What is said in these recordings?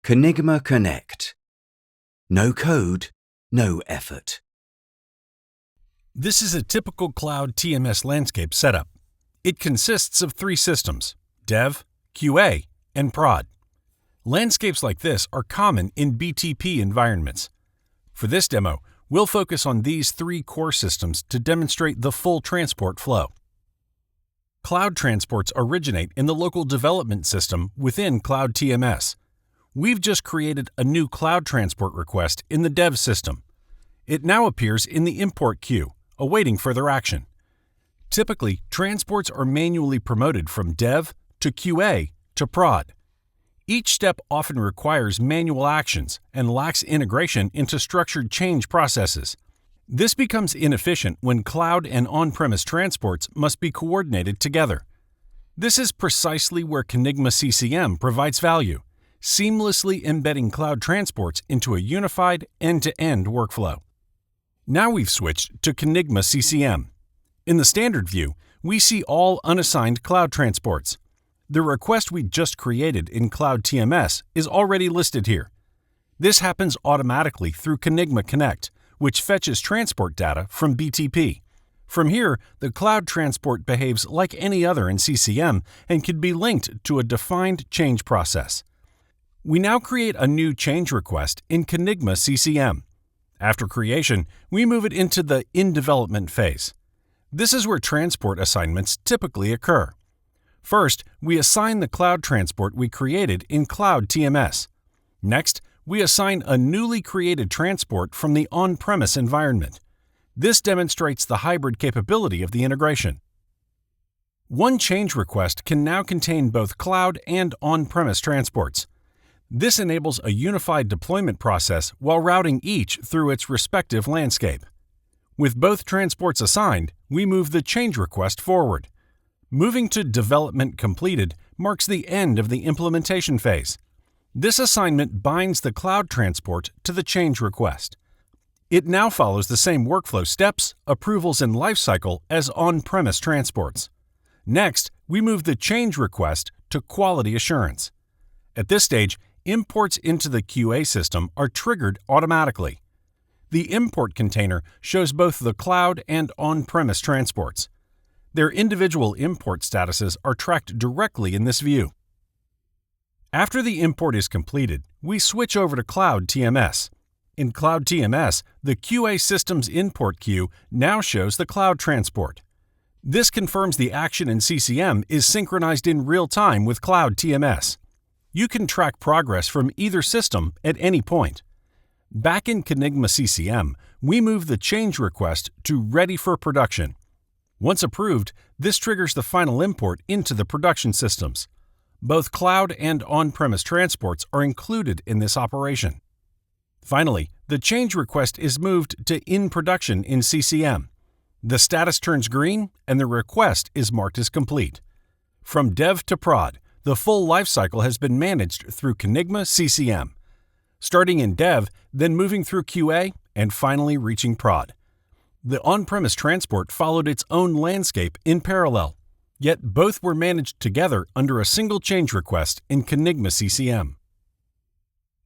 Conigma Connect. No code, no effort. This is a typical Cloud TMS landscape setup. It consists of 3 systems: Dev, QA, and Prod. Landscapes like this are common in BTP environments. For this demo, we'll focus on these 3 core systems to demonstrate the full transport flow. Cloud transports originate in the local development system within Cloud TMS. We've just created a new cloud transport request in the Dev system. It now appears in the import queue, awaiting further action. Typically, transports are manually promoted from Dev to QA to Prod. Each step often requires manual actions and lacks integration into structured change processes. This becomes inefficient when cloud and on-premise transports must be coordinated together. This is precisely where Conigma CCM provides value, seamlessly embedding cloud transports into a unified end-to-end workflow. Now we've switched to Conigma CCM. In the standard view, we see all unassigned cloud transports. The request we just created in Cloud TMS is already listed here. This happens automatically through Conigma Connect, which fetches transport data from BTP. From here, the cloud transport behaves like any other in CCM and can be linked to a defined change process. We now create a new change request in Conigma CCM. After creation, we move it into the in-development phase. This is where transport assignments typically occur. First, we assign the cloud transport we created in Cloud TMS. Next, we assign a newly created transport from the on-premise environment. This demonstrates the hybrid capability of the integration. One change request can now contain both cloud and on-premise transports. This enables a unified deployment process while routing each through its respective landscape. With both transports assigned, we move the change request forward. Moving to development completed marks the end of the implementation phase. This assignment binds the cloud transport to the change request. It now follows the same workflow steps, approvals, and lifecycle as on-premise transports. Next, we move the change request to quality assurance. At this stage, imports into the QA system are triggered automatically. The import container shows both the cloud and on-premise transports. Their individual import statuses are tracked directly in this view. After the import is completed, we switch over to Cloud TMS. In Cloud TMS, the QA system's import queue now shows the cloud transport. This confirms the action in CCM is synchronized in real time with Cloud TMS. You can track progress from either system at any point. Back in Conigma CCM, we move the change request to Ready for Production. Once approved, this triggers the final import into the production systems. Both cloud and on-premise transports are included in this operation. Finally, the change request is moved to In Production in CCM. The status turns green and the request is marked as complete. From Dev to Prod, the full lifecycle has been managed through Conigma CCM. Starting in Dev, then moving through QA, and finally reaching Prod. The on-premise transport followed its own landscape in parallel, yet both were managed together under a single change request in Conigma CCM.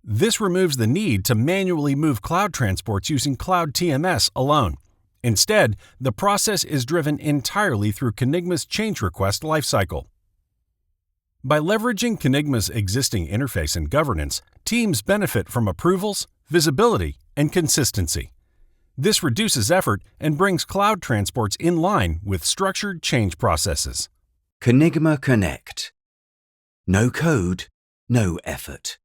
This removes the need to manually move cloud transports using Cloud TMS alone. Instead, the process is driven entirely through Conigma's change request lifecycle. By leveraging Conigma's existing interface and governance, teams benefit from approvals, visibility, and consistency. This reduces effort and brings cloud transports in line with structured change processes. Conigma Connect. No code, no effort.